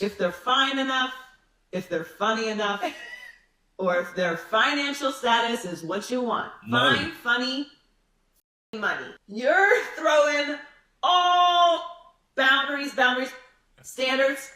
If they're fine enough, if they're funny enough, or if their financial status is what you want. Money. Fine, funny, money. You're throwing all boundaries, standards.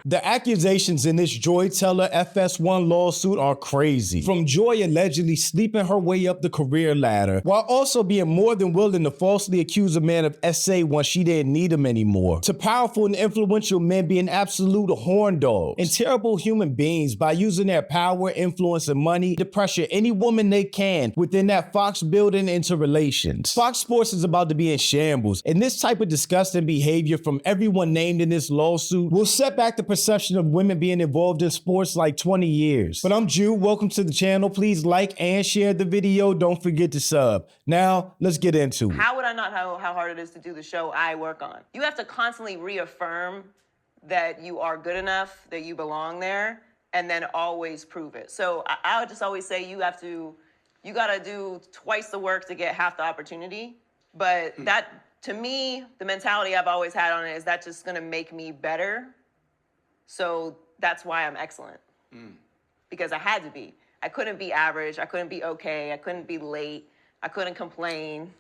The accusations in this Joy Teller FS1 lawsuit are crazy. From Joy allegedly sleeping her way up the career ladder, while also being more than willing to falsely accuse a man of SA once she didn't need him anymore, to powerful and influential men being absolute horn dogs and terrible human beings by using their power, influence, and money to pressure any woman they can within that Fox building into relations. Fox Sports is about to be in shambles, and this type of disgusting behavior from everyone named in this lawsuit will set back the perception of women being involved in sports like 20 years. But I'm Jude, welcome to the channel. Please like and share the video. Don't forget to sub. Now, let's get into it. How would I not know how hard it is to do the show I work on? You have to constantly reaffirm that you are good enough, that you belong there, and then always prove it. So I would just always say you gotta do twice the work to get half the opportunity. But that, to me, the mentality I've always had on it is that's just gonna make me better. So that's why I'm excellent, because I had to be. I couldn't be average. I couldn't be okay. I couldn't be late. I couldn't complain.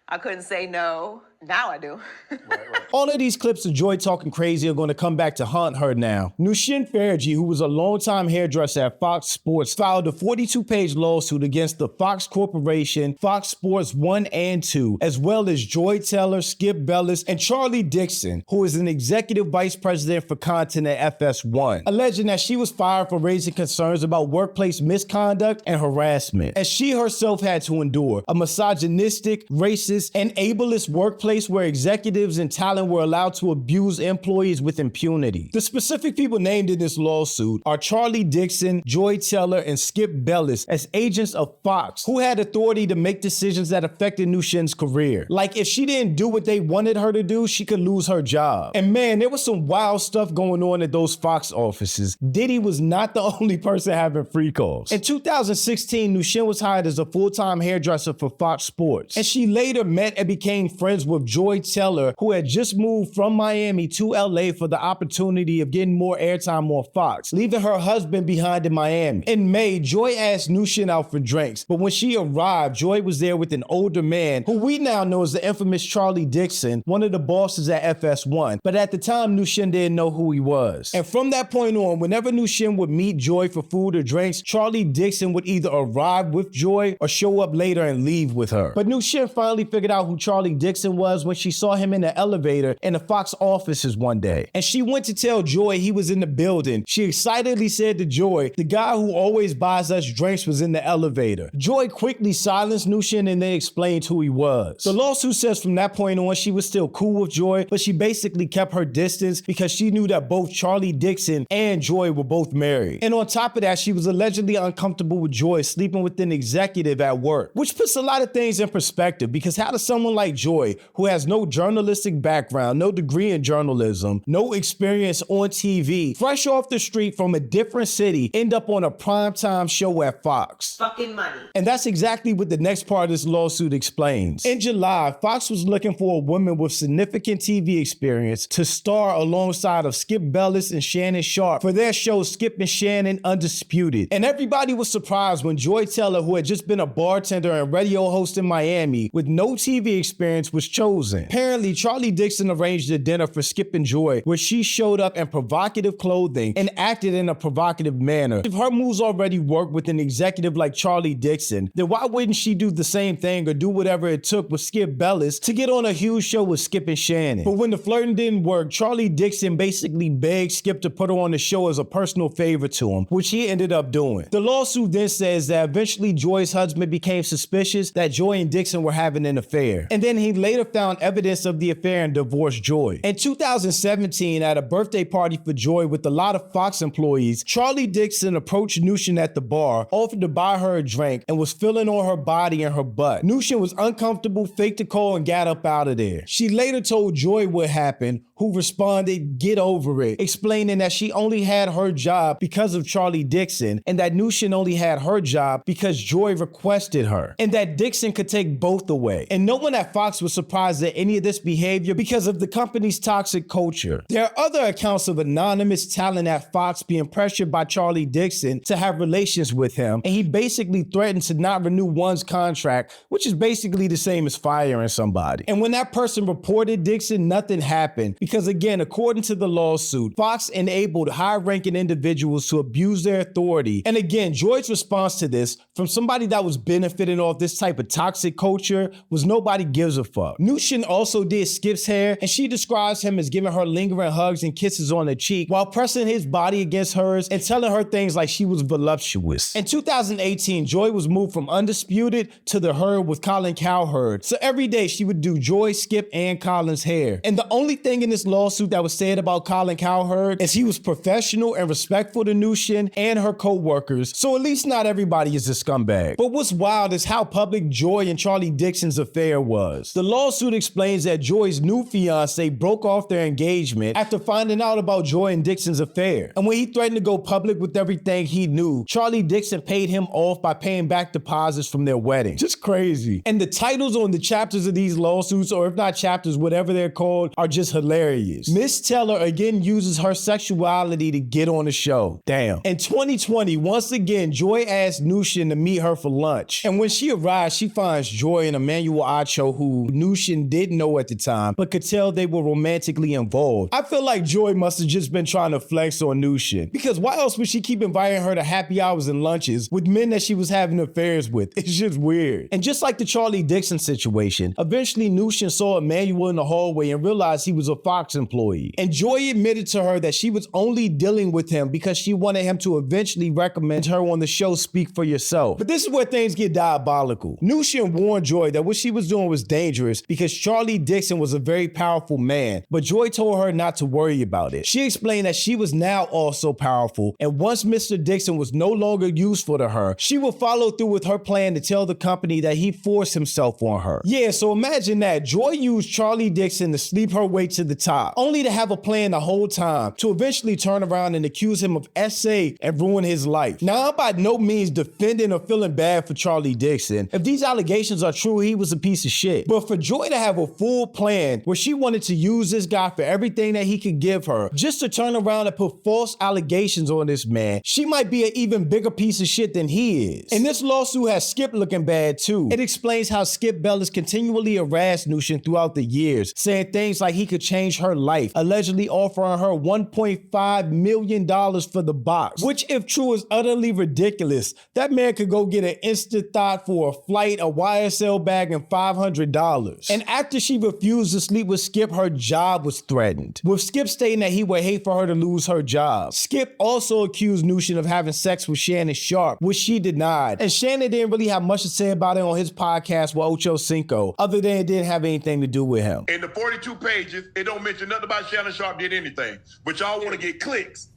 I couldn't say no. Now I do. Right. All of these clips of Joy talking crazy are going to come back to haunt her now. Nushin Farji, who was a longtime hairdresser at Fox Sports, filed a 42-page lawsuit against the Fox Corporation, Fox Sports 1 and 2, as well as Joy Teller, Skip Bayless, and Charlie Dixon, who is an executive vice president for content at FS1, alleging that she was fired for raising concerns about workplace misconduct and harassment, as she herself had to endure a misogynistic, racist, and ableist workplace where executives and talent were allowed to abuse employees with impunity. The specific people named in this lawsuit are Charlie Dixon, Joy Teller, and Skip Bayless as agents of Fox, who had authority to make decisions that affected Nushin's career. Like, if she didn't do what they wanted her to do, she could lose her job. And man, there was some wild stuff going on at those Fox offices. Diddy was not the only person having free calls. In 2016, Nushin was hired as a full-time hairdresser for Fox Sports, and she later met and became friends with Joy Teller, who had just moved from Miami to LA for the opportunity of getting more airtime on Fox, leaving her husband behind in Miami. In May, Joy asked Nushin out for drinks, but when she arrived, Joy was there with an older man, who we now know as the infamous Charlie Dixon, one of the bosses at FS1, but at the time, Nushin didn't know who he was. And from that point on, whenever Nushin would meet Joy for food or drinks, Charlie Dixon would either arrive with Joy or show up later and leave with her. But Nushin finally figured out who Charlie Dixon was when she saw him in the elevator in the Fox offices one day. And she went to tell Joy he was in the building. She excitedly said to Joy, the guy who always buys us drinks was in the elevator. Joy quickly silenced Nushin and then explained who he was. The lawsuit says from that point on, she was still cool with Joy, but she basically kept her distance because she knew that both Charlie Dixon and Joy were both married. And on top of that, she was allegedly uncomfortable with Joy sleeping with an executive at work, which puts a lot of things in perspective, because how does someone like Joy, who has no journalistic background, no degree in journalism, no experience on TV, fresh off the street from a different city, end up on a primetime show at Fox? Fucking money. And that's exactly what the next part of this lawsuit explains. In July, Fox was looking for a woman with significant TV experience to star alongside of Skip Bayless and Shannon Sharp for their show Skip and Shannon Undisputed. And everybody was surprised when Joy Teller, who had just been a bartender and radio host in Miami with no TV experience, was chosen. Apparently, Charlie Dixon arranged a dinner for Skip and Joy where she showed up in provocative clothing and acted in a provocative manner. If her moves already worked with an executive like Charlie Dixon, then why wouldn't she do the same thing or do whatever it took with Skip Bayless to get on a huge show with Skip and Shannon? But when the flirting didn't work, Charlie Dixon basically begged Skip to put her on the show as a personal favor to him, which he ended up doing. The lawsuit then says that eventually Joy's husband became suspicious that Joy and Dixon were having an affair, and then he later found evidence of the affair and divorced Joy. In 2017, at a birthday party for Joy with a lot of Fox employees, Charlie Dixon approached Nushin at the bar, offered to buy her a drink, and was feeling on her body and her butt. Nushin was uncomfortable, faked a call, and got up out of there. She later told Joy what happened, who responded, "Get over it," explaining that she only had her job because of Charlie Dixon, and that Nushin only had her job because Joy requested her, and that Dixon could take both away. And no one at Fox was surprised surprised at any of this behavior because of the company's toxic culture. There are other accounts of anonymous talent at Fox being pressured by Charlie Dixon to have relations with him, and he basically threatened to not renew one's contract, which is basically the same as firing somebody. And when that person reported Dixon, nothing happened because, again, according to the lawsuit, Fox enabled high-ranking individuals to abuse their authority. And again, Joy's response to this, from somebody that was benefiting off this type of toxic culture, was nobody gives a fuck. Nushin also did Skip's hair, and she describes him as giving her lingering hugs and kisses on the cheek while pressing his body against hers and telling her things like she was voluptuous. In 2018, Joy was moved from Undisputed to The Herd with Colin Cowherd. So every day she would do Joy, Skip, and Colin's hair. And the only thing in this lawsuit that was said about Colin Cowherd is he was professional and respectful to Nushin and her co-workers, so at least not everybody is a scumbag. But what's wild is how public Joy and Charlie Dixon's affair was. The lawsuit explains that Joy's new fiance broke off their engagement after finding out about Joy and Dixon's affair. And when he threatened to go public with everything he knew, Charlie Dixon paid him off by paying back deposits from their wedding. Just crazy. And the titles on the chapters of these lawsuits, or if not chapters, whatever they're called, are just hilarious. Miss Teller again uses her sexuality to get on the show. Damn. In 2020, once again, Joy asked Nushin to meet her for lunch. And when she arrives, she finds Joy and Emmanuel Acho, who Nushin didn't know at the time, but could tell they were romantically involved. I feel like Joy must have just been trying to flex on Nushin, because why else would she keep inviting her to happy hours and lunches with men that she was having affairs with? It's just weird. And just like the Charlie Dixon situation, eventually Nushin saw Emmanuel in the hallway and realized he was a Fox employee. And Joy admitted to her that she was only dealing with him because she wanted him to eventually recommend her on the show Speak for Yourself. But this is where things get diabolical. Nushin warned Joy that what she was doing was dangerous because Charlie Dixon was a very powerful man, but Joy told her not to worry about it. She explained that she was now also powerful, and once Mr. Dixon was no longer useful to her, she would follow through with her plan to tell the company that he forced himself on her. Yeah, so imagine that. Joy used Charlie Dixon to sleep her way to the top, only to have a plan the whole time to eventually turn around and accuse him of SA and ruin his life. Now, I'm by no means defending or feeling bad for Charlie Dixon. If these allegations are true, he was a piece of shit. But for Joy to have a full plan where she wanted to use this guy for everything that he could give her, just to turn around and put false allegations on this man, she might be an even bigger piece of shit than he is. And this lawsuit has Skip looking bad too. It explains how Skip Bayless continually harassed Nushin throughout the years, saying things like he could change her life, allegedly offering her $1.5 million for the box, which if true is utterly ridiculous. That man could go get an instant thought for a flight, a YSL bag, and $500. And after she refused to sleep with Skip, her job was threatened, with Skip stating that he would hate for her to lose her job. Skip also accused Nushin of having sex with Shannon Sharp, which she denied. And Shannon didn't really have much to say about it on his podcast with Ocho Cinco, other than it didn't have anything to do with him. In the 42 pages, it don't mention nothing about Shannon Sharp did anything. But y'all want to get clicks,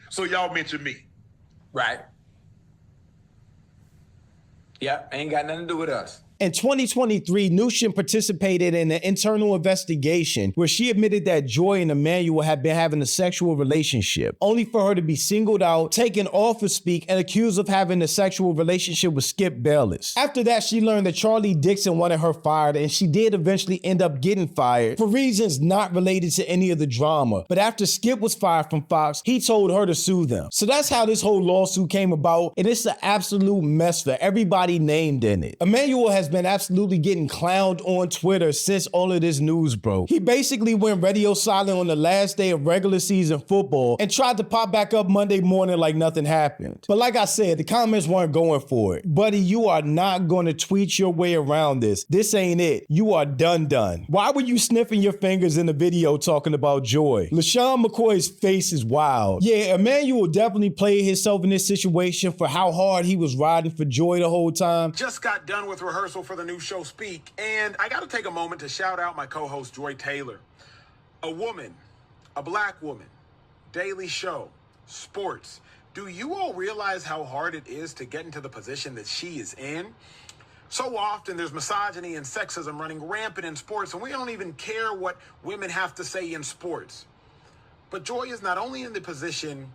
so y'all mention me. Right. Yep, ain't got nothing to do with us. In 2023, Nushin participated in an internal investigation where she admitted that Joy and Emmanuel had been having a sexual relationship, only for her to be singled out, taken off of Speak, and accused of having a sexual relationship with Skip Bayless. After that, she learned that Charlie Dixon wanted her fired, and she did eventually end up getting fired for reasons not related to any of the drama. But after Skip was fired from Fox, he told her to sue them. So that's how this whole lawsuit came about, and it's an absolute mess for everybody named in it. Emmanuel has been absolutely getting clowned on Twitter since all of this news broke. He basically went radio silent on the last day of regular season football and tried to pop back up Monday morning like nothing happened. But like I said, the comments weren't going for it. Buddy, you are not going to tweet your way around this. This ain't it. You are done. Why were you sniffing your fingers in the video talking about Joy? LaShawn McCoy's face is wild. Yeah, Emmanuel definitely played himself in this situation for how hard he was riding for Joy the whole time. Just got done with rehearsal for the new show Speak, and I got to take a moment to shout out my co-host Joy Taylor. A woman, a black woman, daily show, sports. Do you all realize how hard it is to get into the position that she is in? So often there's misogyny and sexism running rampant in sports, and we don't even care what women have to say in sports. But Joy is not only in the position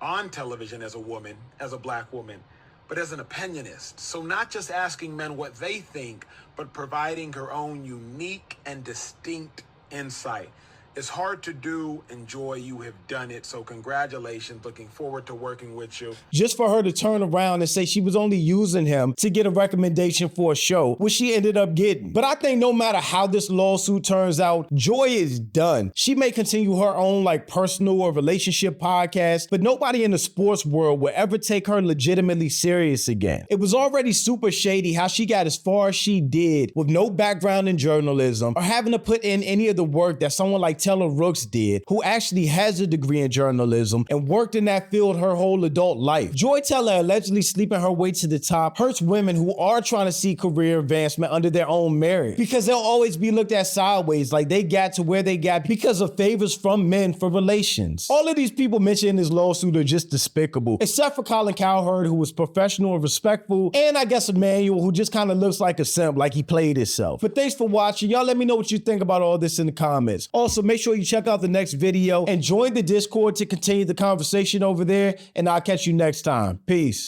on television as a woman, as a black woman, but as an opinionist. So not just asking men what they think, but providing her own unique and distinct insight. It's hard to do, and Joy, you have done it. So congratulations. Looking forward to working with you. Just for her to turn around and say she was only using him to get a recommendation for a show, which she ended up getting. But I think no matter how this lawsuit turns out, Joy is done. She may continue her own personal or relationship podcast, but nobody in the sports world will ever take her legitimately serious again. It was already super shady how she got as far as she did with no background in journalism or having to put in any of the work that someone like Taylor Rooks did, who actually has a degree in journalism and worked in that field her whole adult life. Joy Taylor allegedly sleeping her way to the top hurts women who are trying to see career advancement under their own merit, because they'll always be looked at sideways like they got to where they got because of favors from men for relations. All of these people mentioned in this lawsuit are just despicable, except for Colin Cowherd, who was professional and respectful, and I guess Emmanuel, who just kind of looks like a simp, like he played himself. But thanks for watching. Y'all let me know what you think about all this in the comments. Also, make sure you check out the next video and join the Discord to continue the conversation over there, and I'll catch you next time. Peace.